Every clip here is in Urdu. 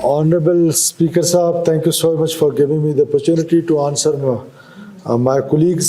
Honorable Speaker Saab, thank you so much for giving me the opportunity to answer my colleagues.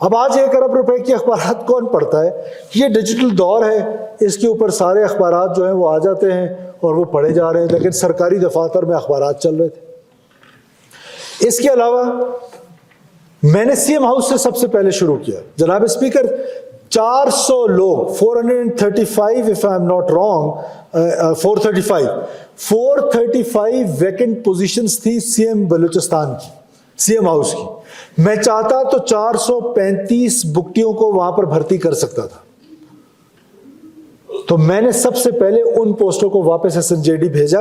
اب آج 1 ارب روپے کے اخبارات کون پڑھتا ہے؟ یہ ڈیجیٹل دور ہے، اس کے اوپر سارے اخبارات جو ہیں وہ آ جاتے ہیں اور وہ پڑھے جا رہے ہیں، لیکن سرکاری دفاتر میں اخبارات چل رہے تھے۔ اس کے علاوہ میں نے سی ایم ہاؤس سے سب سے پہلے شروع کیا۔ جناب اسپیکر، 400 لوگ 435 if I am not wrong 435 vacant positions تھی سی ایم بلوچستان کی، سی ایم ہاؤس کی۔ میں چاہتا تو 435 بکٹیوں کو وہاں پر بھرتی کر سکتا تھا۔ تو میں نے سب سے پہلے ان پوسٹوں کو واپس SNJD بھیجا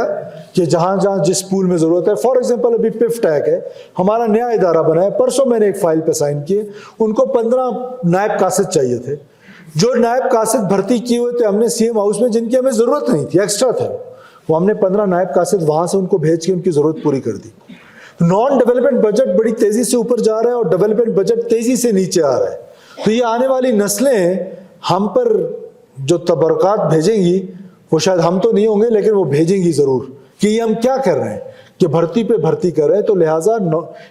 کہ جہاں جہاں جس پول میں ضرورت ہے۔ فار ایگزامپل ابھی PIF ٹیک ہے، ہمارا نیا ادارہ بنا ہے، پرسوں میں نے ایک فائل پہ سائن کیے، ان کو 15 نائب قاصد چاہیے تھے۔ جو نائب قاصد بھرتی کیے ہوئے تھے ہم نے سی ایم ہاؤس میں، جن کی ہمیں ضرورت نہیں تھی، ایکسٹرا تھے، وہ ہم نے 15 نائب قاصد وہاں سے ان کو بھیج کے ان کی ضرورت پوری کر دی۔ نان ڈیولپمنٹ بجٹ بڑی تیزی سے اوپر جا رہا ہے اور ڈیولپمنٹ بجٹ تیزی سے نیچے آ رہا ہے، تو یہ آنے والی نسلیں ہم پر جو تبرکات بھیجیں گی، وہ شاید ہم تو نہیں ہوں گے لیکن وہ بھیجیں گی ضرور کہ یہ ہم کیا کر رہے ہیں، کہ بھرتی پہ بھرتی کر رہے ہیں۔ تو لہٰذا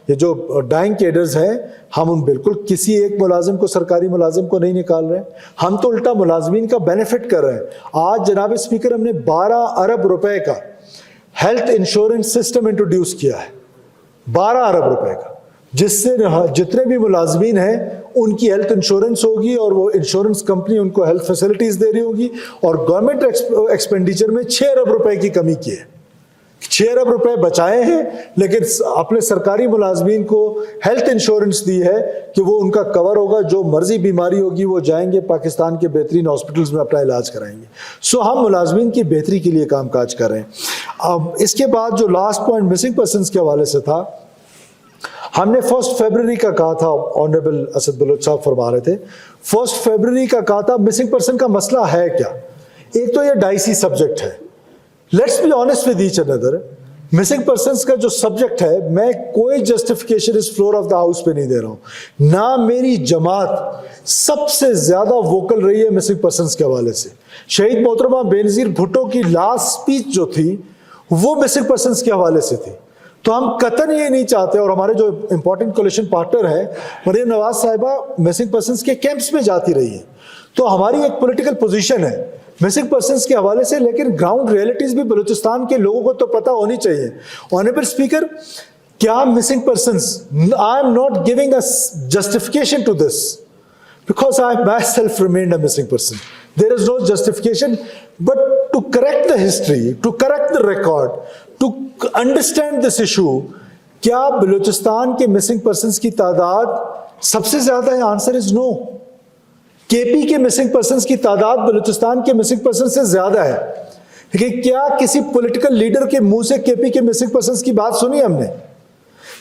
یہ جو ڈائنگ کیڈرز ہیں، ہم ان بالکل کسی ایک ملازم کو، سرکاری ملازم کو نہیں نکال رہے ہیں، ہم تو الٹا ملازمین کا بینیفٹ کر رہے ہیں۔ آج جناب اسپیکر ہم نے 12 ارب روپے کا ہیلتھ انشورنس سسٹم انٹروڈیوس کیا ہے، 12 ارب روپے کا، جس سے جتنے بھی ملازمین ہیں ان کی ہیلتھ انشورنس ہوگی اور وہ انشورنس کمپنی ان کو ہیلتھ فیسلٹیز دے رہی ہوگی، اور گورنمنٹ ایکسپینڈیچر میں 6 ارب روپے کی کمی کی ہے۔ 6 ارب روپے بچائے ہیں، لیکن اپنے سرکاری ملازمین کو ہیلتھ انشورنس دی ہے کہ وہ ان کا کور ہوگا، جو مرضی بیماری ہوگی وہ جائیں گے پاکستان کے بہترین ہاسپٹلز میں اپنا علاج کرائیں گے۔ سو ہم ملازمین کی بہتری کے لیے کام کاج کر رہے ہیں۔ اب اس کے بعد جو لاسٹ پوائنٹ مسنگ پرسنس کے حوالے سے تھا، ہم نے 1 فروری کا کہا تھا، آنریبل اسد بلوچ صاحب فرما رہے تھے، 1 فروری کا کہا تھا مسنگ پرسن کا مسئلہ ہے کیا؟ ایک تو یہ ڈائسی سبجیکٹ ہے، let's be honest with each other. Missing persons کا جو سبجیکٹ ہے، میں کوئی جسٹیفیکیشن اس فلور آف دا ہاؤس پہ نہیں دے رہا ہوں، نہ میری جماعت سب سے زیادہ ووکل رہی ہے مسنگ پرسنس کے حوالے سے۔ شہید محترمہ بینظیر بھٹو کی لاسٹ سپیچ جو تھی وہ مسنگ پرسنس کے حوالے سے تھی۔ تو ہم قطعاً یہ نہیں چاہتے، اور ہمارے جو امپورٹنٹ کولیشن پارٹنر ہیں مریم نواز صاحبہ مسنگ پرسنس کے کیمپس میں جاتی رہی ہیں، تو ہماری ایک پولیٹیکل پوزیشن ہے مسنگ پرسنس کے حوالے سے، لیکن گراؤنڈ ریئلٹیز بھی بلوچستان کے لوگوں کو تو پتہ ہونی چاہیے۔ آنریبل اسپیکر، کیا missing persons, I am not giving a justification to this because I myself remained a missing person. There is no justification, but to correct the history, to correct the record, to understand this issue, کیا بلوچستان کے مسنگ پرسنس کی تعداد سب سے زیادہ ہے؟ آنسر از نو۔ کے پی کے مسنگ پرسنس کی تعداد بلوچستان کے مسنگ پرسنس سے زیادہ ہے، لیکن کیا کسی پولیٹیکل لیڈر کے منہ سے کے پی کے مسنگ پرسنس کی بات سنی ہم نے؟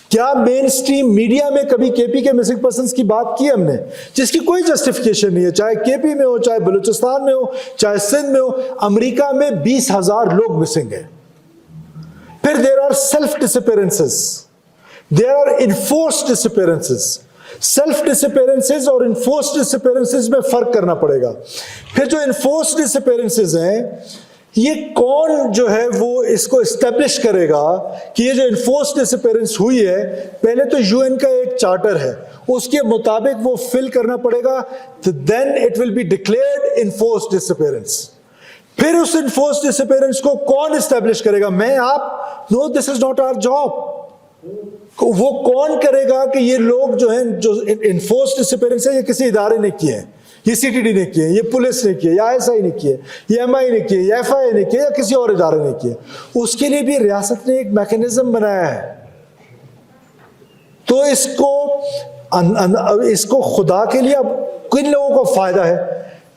کیا مین سٹریم میڈیا میں کبھی کے پی کے مسنگ پرسنس کی بات کی ہم نے؟ جس کی کوئی جسٹیفیکیشن نہیں ہے، چاہے کے پی میں ہو، چاہے بلوچستان میں ہو، چاہے سندھ میں ہو۔ امریکہ میں 20,000 لوگ مسنگ ہیں۔ پھر there are self disappearances, there are enforced disappearances. Self disappearances اور انفورسڈ ڈسپیرنسز میں فرق کرنا پڑے گا۔ پھر جو انفورسڈ ڈسپیرنسز ہیں، یہ کون جو ہے وہ اس کو اسٹیبلش کرے گا کہ یہ جو انفورسڈ ڈسپیرنس ہوئی ہے؟ پہلے تو UN کا ایک چارٹر ہے، اس کے مطابق وہ فل کرنا پڑے گا، then it will be declared enforced disappearance. پھر اس انفورسڈ ڈسپیرنس کو کون اسٹیبلش کرے گا؟ میں، آپ؟ نو، دس از ناٹ آور جاب۔ وہ کون کرے گا کہ یہ لوگ جو ہیں، جو انفورسڈ ڈسپیرنس ہے، یہ کسی ادارے نے کیے ہیں، یہ CTD نے کیے، یہ پولیس نے کیے، یا ISI نے کیے، یہ MI نے کیے، یا FI نے کیے، یا کسی اور ادارے نے کیے؟ اس کے لیے بھی ریاست نے ایک میکنزم بنایا ہے۔ تو اس کو خدا کے لیے اب کن لوگوں کو فائدہ ہے؟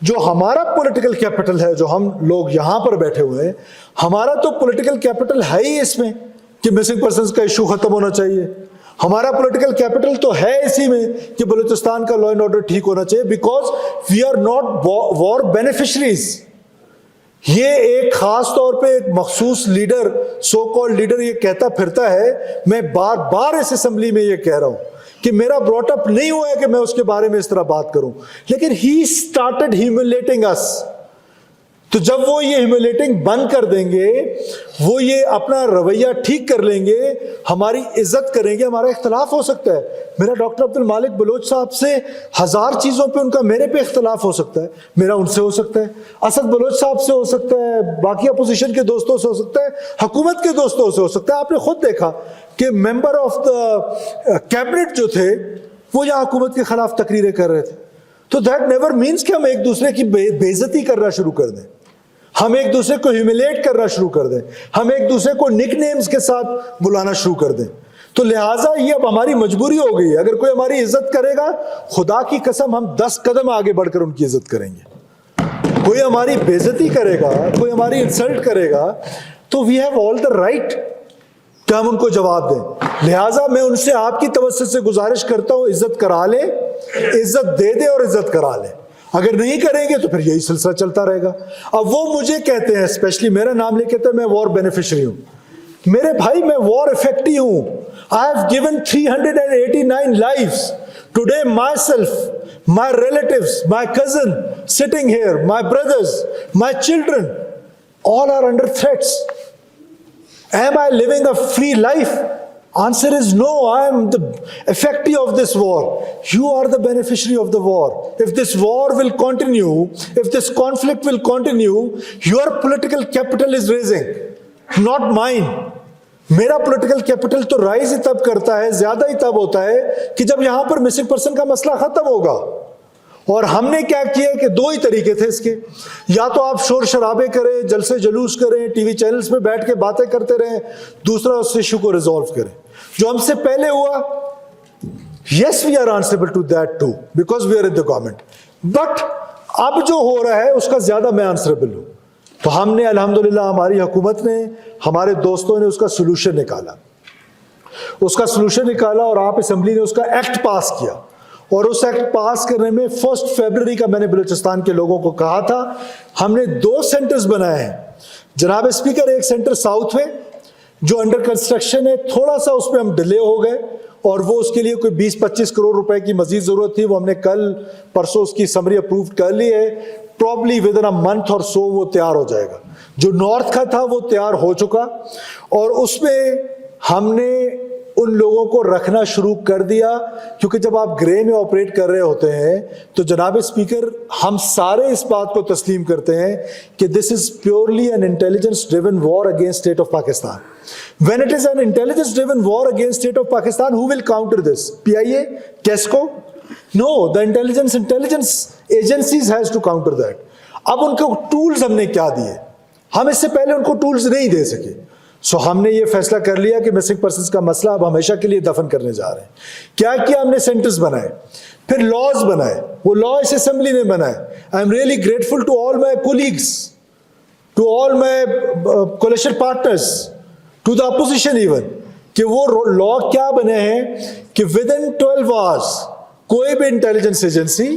جو ہمارا پولیٹیکل کیپٹل ہے، جو ہم لوگ یہاں پر بیٹھے ہوئے ہیں، ہمارا تو پولیٹیکل کیپٹل ہے ہی اس میں کہ مسنگ پرسنس کا ایشو ختم ہونا چاہیے۔ ہمارا پولیٹیکل کیپٹل تو ہے اسی میں کہ بلوچستان کا لا اینڈ آرڈر ٹھیک ہونا چاہیے، because we are not war beneficiaries. یہ ایک خاص طور پہ ایک مخصوص لیڈر، سو کالڈ لیڈر، یہ کہتا پھرتا ہے، میں بار بار اس اسمبلی میں یہ کہہ رہا ہوں کہ میرا براٹ اپ نہیں ہوا ہے کہ میں اس کے بارے میں اس طرح بات کروں، لیکن ہی اسٹارٹڈ ہیوملیٹنگ اس۔ تو جب وہ یہ ہیوملیٹنگ بند کر دیں گے, وہ یہ اپنا رویہ ٹھیک کر لیں گے, ہماری عزت کریں گے. ہمارا اختلاف ہو سکتا ہے, میرا ڈاکٹر عبد المالک بلوچ صاحب سے 1000 چیزوں پہ ان کا میرے پہ اختلاف ہو سکتا ہے, میرا ان سے ہو سکتا ہے, اسد بلوچ صاحب سے ہو سکتا ہے, باقی اپوزیشن کے دوستوں سے ہو سکتا ہے, حکومت کے دوستوں سے ہو سکتا ہے. آپ نے خود دیکھا کہ ممبر آف دا کیبنٹ جو تھے وہ یہاں حکومت کے خلاف تقریریں کر رہے تھے. تو دیٹ نیور مینس کہ ہم ایک دوسرے کی بے عزتی کرنا شروع کر دیں, ہم ایک دوسرے کو ہیوملیٹ کرنا شروع کر دیں, ہم ایک دوسرے کو نک نیمز کے ساتھ بلانا شروع کر دیں. تو لہٰذا یہ اب ہماری مجبوری ہو گئی ہے. اگر کوئی ہماری عزت کرے گا, خدا کی قسم ہم 10 قدم آگے بڑھ کر ان کی عزت کریں گے. کوئی ہماری بے عزتی کرے گا, کوئی ہماری انسلٹ کرے گا, تو we have all the right کہ ہم ان کو جواب دیں. لہٰذا میں ان سے آپ کی توسط سے گزارش کرتا ہوں, عزت کرا لیں, عزت دے دیں اور عزت کرا لیں. اگر نہیں کریں گے تو پھر یہی سلسلہ چلتا رہے گا. اب وہ مجھے کہتے ہیں, اسپیشلی میرا نام لے کہتے ہیں میں وار بینیفیشری ہوں. میرے بھائی میں وار افیکٹی ہوں. I have given 389 lives. Today myself, my relatives, my cousin sitting here, my brothers, my children, all are under threats. Am I living a free life? Answer is no. I am the effectee of this war. You are the beneficiary of the war. If this war will continue, if this conflict will continue, your political capital is raising, not mine. میرا پولیٹیکل کیپٹل تو رائز ہی تب کرتا ہے, زیادہ ہی تب ہوتا ہے کہ جب یہاں پر مسنگ پرسن کا مسئلہ ختم ہوگا. اور ہم نے کیا کیا کہ 2 ہی طریقے تھے اس کے, یا تو آپ شور شرابے کریں, جلسے جلوس کریں, ٹی وی چینلز پہ بیٹھ کے باتیں کرتے رہیں, دوسرا اس ایشو کو ریزالو کریں. جو ہم سے پہلے ہوا, yes we are answerable to that too because we are in the government, but اب جو ہو رہا ہے اس کا زیادہ میں آنسریبل ہوں. تو ہم نے الحمدللہ, ہماری حکومت نے, ہمارے دوستوں نے اس کا سلوشن نکالا, اور آپ اسمبلی نے اس کا ایکٹ پاس کیا. اور اس ایکٹ پاس کرنے میں 1 فروری کا میں نے بلوچستان کے لوگوں کو کہا تھا, ہم نے 2 سینٹرز بنائے ہیں. جناب اسپیکر, ایک سینٹر ساؤتھ میں جو انڈر کنسٹرکشن ہے, تھوڑا سا اس پہ ہم ڈیلے ہو گئے, اور وہ اس کے لیے کوئی 20-25 کروڑ روپے کی مزید ضرورت تھی. وہ ہم نے کل پرسوں اس کی سمری اپروو کر لی ہے. Probably with in a month اور سو وہ تیار ہو جائے گا. جو نارتھ کا تھا وہ تیار ہو چکا, اور اس میں ہم نے ان لوگوں کو رکھنا شروع کر دیا, کیونکہ جب آپ گرے میں آپریٹ کر رہے ہوتے ہیں تو جناب اسپیکر, ہم سارے اس بات کو تسلیم کرتے ہیں کہ this is purely an intelligence driven war against state of Pakistan. When it is an intelligence driven war against state of Pakistan, who will counter this? PIA? KESCO? No, the intelligence agencies has to counter that. اب ان کو ٹولز ہم نے کیا دیے, ہم اس سے پہلے ان کو ٹولز نہیں دے سکے. سو ہم نے یہ فیصلہ کر لیا کہ مسنگ پرسنز کا مسئلہ اب ہمیشہ کے لیے دفن کرنے جا رہے ہیں. کیا کیا ہم نے سینٹرز بنائے, پھر لاز بنائے, وہ لا اس اسمبلی نے بنائے. I am really grateful to all my colleagues, to all my coalition partners, to the opposition even, کہ وہ لا کیا بنے ہیں کہ ود ان 12 hours کوئی بھی انٹیلیجنس ایجنسی,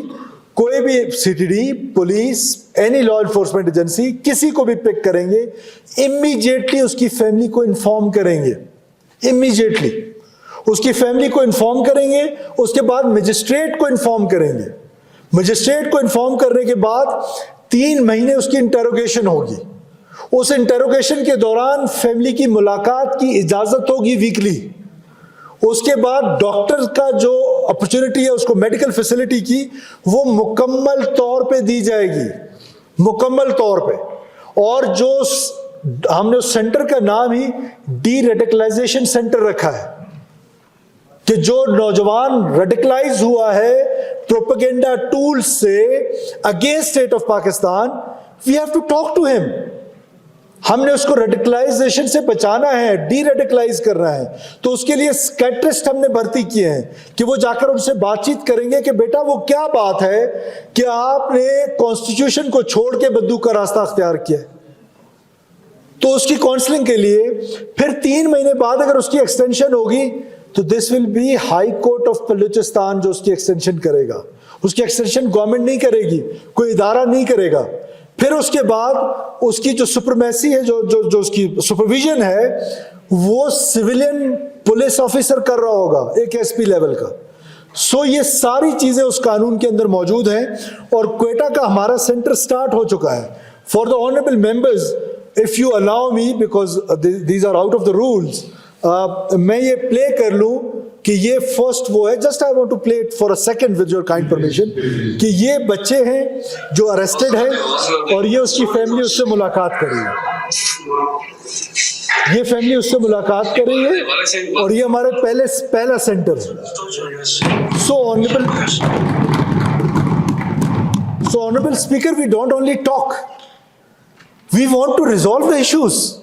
کوئی بھی C T D, police, any law enforcement agency کسی کو بھی پک کریں گے, امیجیٹلی اس کی فیملی کو انفارم کریں گے, امیجیٹلی اس کی فیملی کو انفارم کریں گے. اس کے بعد مجسٹریٹ کو انفارم کریں گے. مجسٹریٹ کو انفارم کرنے کے بعد 3 مہینے اس کی انٹروگیشن ہوگی. اس انٹروگیشن کے دوران فیملی کی ملاقات کی اجازت ہوگی ویکلی. اس کے بعد ڈاکٹر کا جو اپرچونٹی ہے اس کو میڈیکل فیسلٹی کی, وہ مکمل طور پہ دی جائے گی, مکمل طور پہ. اور جو ہم نے اس سینٹر کا نام ہی ڈی ریڈیکلائزیشن سینٹر رکھا ہے, کہ جو نوجوان ریڈیکلائز ہوا ہے پروپیگنڈا ٹولز سے against state of Pakistan, we have to talk to them. ہم نے اس کو ریڈیکلائزیشن سے بچانا ہے, ڈی ریڈیکلائز کرنا ہے. تو اس کے لیے سکیٹرسٹ ہم نے بھرتی کیے ہیں کہ وہ جا کر ان سے بات چیت کریں گے کہ بیٹا وہ کیا بات ہے کہ آپ نے کانسٹیٹیوشن کو چھوڑ کے بدوق کا راستہ اختیار کیا ہے. تو اس کی کاؤنسلنگ کے لیے پھر 3 مہینے بعد اگر اس کی ایکسٹینشن ہوگی تو this will be high court of Balochistan جو اس کی ایکسٹینشن کرے گا. اس کی ایکسٹینشن گورنمنٹ نہیں کرے گی, کوئی ادارہ نہیں کرے گا. پھر اس کے بعد اس کی جو سپرمیسی ہے, جو اس کی سپرویژن ہے, وہ سویلین پولیس آفیسر کر رہا ہوگا, ایک ایس پی لیول کا. سو یہ ساری چیزیں اس قانون کے اندر موجود ہیں. اور کوئٹہ کا ہمارا سینٹر سٹارٹ ہو چکا ہے. For the honorable members, if you allow me, because these are out of the rules, میں یہ play کر لوں کہ یہ first وہ ہے, just I want to play it for a second with your kind permission, کہ یہ بچے ہیں جو arrested ہیں اور یہ اس کی family اس سے ملاقات کر رہی ہے. یہ فیملی اس سے ملاقات کر رہی ہے اور یہ ہمارے پہلا سینٹر ہے. So honorable speaker, we don't only talk, we want to resolve the issues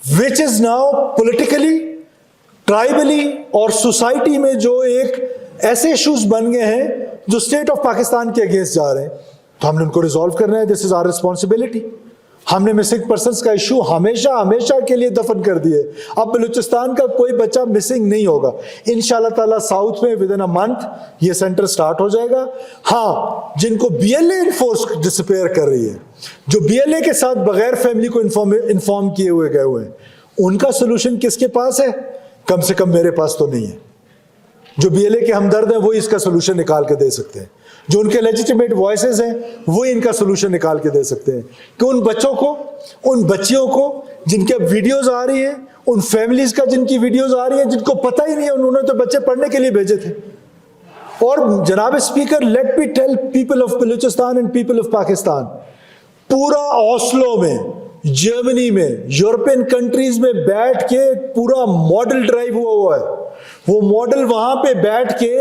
which is now politically, tribally اور society میں جو ایک ایسے ایشوز بن گئے ہیں جو اسٹیٹ آف پاکستان کے اگینسٹ جا رہے ہیں, تو ہم نے ان کو ریزالو کرنا ہے. دس از آور ریسپانسبلٹی. ہم نے مسنگ پرسنس کا ایشو ہمیشہ کے لیے دفن کر دیے. اب بلوچستان کا کوئی بچہ مسنگ نہیں ہوگا انشاءاللہ تعالیٰ. ساؤتھ میں ود ان اے منتھ یہ سینٹر سٹارٹ ہو جائے گا. ہاں, جن کو B L A enforce disappear کر رہی ہے, جو بی ایل اے کے ساتھ بغیر فیملی کو انفارم کیے ہوئے گئے ہوئے ہیں, ان کا سولوشن کس کے پاس ہے؟ کم سے کم میرے پاس تو نہیں ہے. جو بی ایل اے کے ہمدرد ہیں وہی اس کا سولوشن نکال کے دے سکتے ہیں. جو ان کے لیجیٹیمیٹ وائسز ہیں وہی ان کا سولوشن نکال کے دے سکتے ہیں کہ ان بچوں کو, ان بچیوں کو جن کے ویڈیوز آ رہی ہیں, ان فیملیز کا جن کی ویڈیوز آ رہی ہیں, جن کو پتہ ہی نہیں ہے, انہوں نے تو بچے پڑھنے کے لیے بھیجے تھے. اور جناب speaker, let me tell people of Balochistan and people of Pakistan, پورا اوسلو میں, جرمنی میں, یورپین کنٹریز میں بیٹھ کے پورا ماڈل ڈرائیو ہوا ہے. وہ ماڈل وہاں پہ بیٹھ کے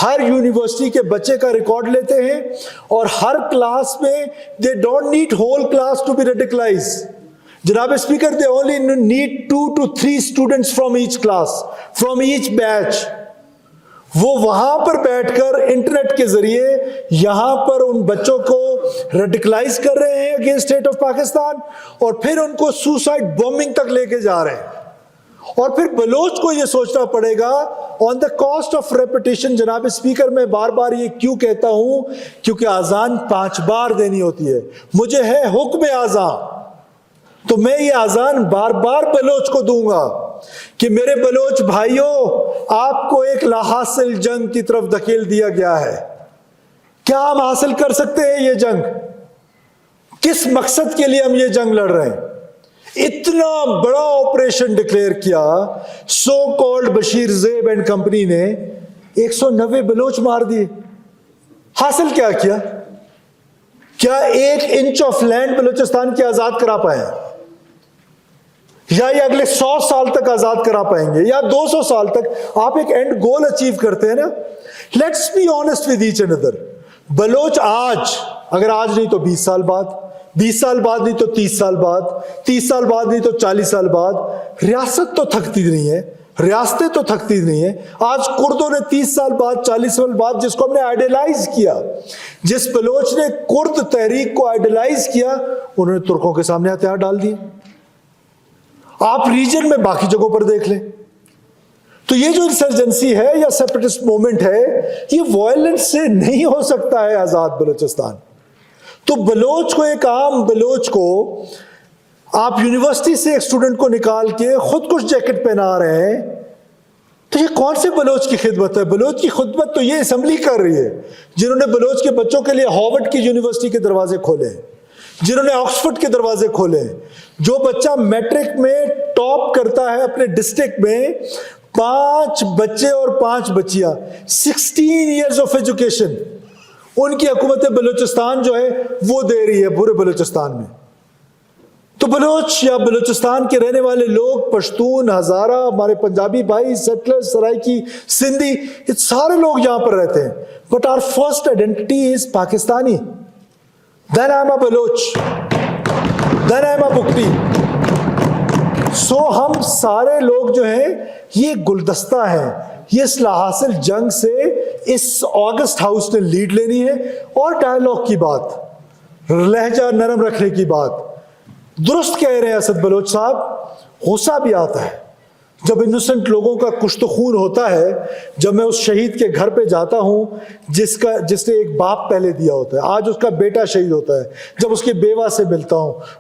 ہر یونیورسٹی کے بچے کا ریکارڈ لیتے ہیں اور ہر کلاس میں they don't need whole class to be radicalise. جناب speaker, they only need 2 to 3 students from each class, from each batch. وہ وہاں پر بیٹھ کر انٹرنیٹ کے ذریعے یہاں پر ان بچوں کو ریڈیکلائز کر رہے ہیں اگینسٹ اسٹیٹ آف پاکستان, اور پھر ان کو سوسائڈ بومبنگ تک لے کے جا رہے ہیں. اور پھر بلوچ کو یہ سوچنا پڑے گا آن دا کاسٹ آف ریپیٹیشن. جناب اسپیکر, میں بار بار یہ کیوں کہتا ہوں؟ کیونکہ اذان 5 بار دینی ہوتی ہے. مجھے ہے حکم اذان, تو میں یہ اذان بار بار بلوچ کو دوں گا کہ میرے بلوچ بھائیوں, آپ کو ایک لا حاصل جنگ کی طرف دھکیل دیا گیا ہے. کیا ہم حاصل کر سکتے ہیں یہ جنگ؟ کس مقصد کے لیے ہم یہ جنگ لڑ رہے ہیں؟ اتنا بڑا آپریشن ڈکلیئر کیا سو کالڈ بشیر زیب اینڈ کمپنی نے, 190 بلوچ مار دیے. حاصل کیا کیا؟ کیا 1 انچ آف لینڈ بلوچستان کی آزاد کرا پائے, یا یہ اگلے 100 سال تک آزاد کرا پائیں گے, یا 200 سال تک؟ آپ ایک اینڈ گول اچیو کرتے ہیں نا. Let's be honest with each اینڈ ادر. بلوچ آج, اگر آج نہیں تو 20 سال بعد, 20 سال بعد نہیں تو 30 سال بعد, 30 سال بعد نہیں تو 40 سال بعد, ریاست تو تھکتی نہیں ہے, ریاستیں تو تھکتی نہیں ہیں. آج کردوں نے 30 سال بعد, 40 سال بعد, جس کو ہم نے آئیڈیلائز کیا, جس بلوچ نے کرد تحریک کو آئیڈیلائز کیا, انہوں نے ترکوں کے سامنے ہتھیار ڈال دیے. آپ ریجن میں باقی جگہوں پر دیکھ لیں. تو یہ جو انسرجنسی ہے یا سیپریٹسٹ موومنٹ ہے, یہ وائلنس سے نہیں ہو سکتا ہے آزاد بلوچستان. تو بلوچ کو, ایک عام بلوچ کو آپ یونیورسٹی سے ایک اسٹوڈنٹ کو نکال کے خود کش جیکٹ پہنا رہے ہیں, تو یہ کون سے بلوچ کی خدمت ہے؟ بلوچ کی خدمت تو یہ اسمبلی کر رہی ہے, جنہوں نے بلوچ کے بچوں کے لیے ہارورڈ کی یونیورسٹی کے دروازے کھولے ہیں, جنہوں نے آکسفورڈ کے دروازے کھولے ہیں. جو بچہ میٹرک میں ٹاپ کرتا ہے اپنے ڈسٹرکٹ میں, 5 بچے اور 5 بچیاں, 16 ایئرز آف ایجوکیشن ان کی حکومت بلوچستان جو ہے وہ دے رہی ہے پورے بلوچستان میں. تو بلوچ یا بلوچستان کے رہنے والے لوگ, پشتون, ہزارہ, ہمارے پنجابی بھائی, سیٹلر, سرائکی, سندھی, یہ سارے لوگ یہاں پر رہتے ہیں. But our first identity is Pakistani. Then I'm a Baloch. Then I'm a Bukti. سو ہم سارے لوگ جو ہیں یہ گلدستہ ہیں. یہ اصلاح حاصل جنگ سے اس آگسٹ ہاؤس نے لیڈ لینی ہے. اور ڈائلاگ کی بات, لہجہ نرم رکھنے کی بات, درست کہہ رہے ہیں اسد بلوچ صاحب. غصہ بھی آتا ہے جب انوسنٹ لوگوں کا کشت خون ہوتا ہے. جب میں اس شہید کے گھر پہ جاتا ہوں جس نے ایک باپ پہلے دیا ہوتا ہے, آج اس کا بیٹا شہید ہوتا ہے, جب اس کے بیوہ سے ملتا ہوں,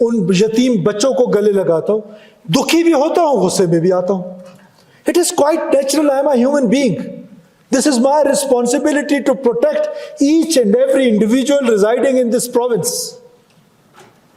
ان یتیم بچوں کو گلے لگاتا ہوں, دکھی بھی ہوتا ہوں, غصے میں بھی آتا ہوں. It is quite natural. I am a human being. This is my responsibility to protect each and every individual residing in this province.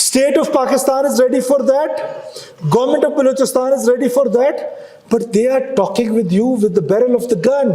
State of Pakistan is ready for that. Government of Balochistan is ready for that. But they are talking with you with the barrel of the gun.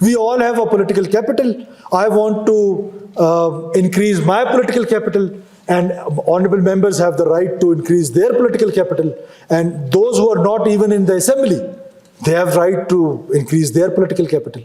We all have a political capital. I want to increase my political capital, and honorable members have the right to increase their political capital. And those who are not even in the assembly, they have right to increase their political capital.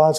5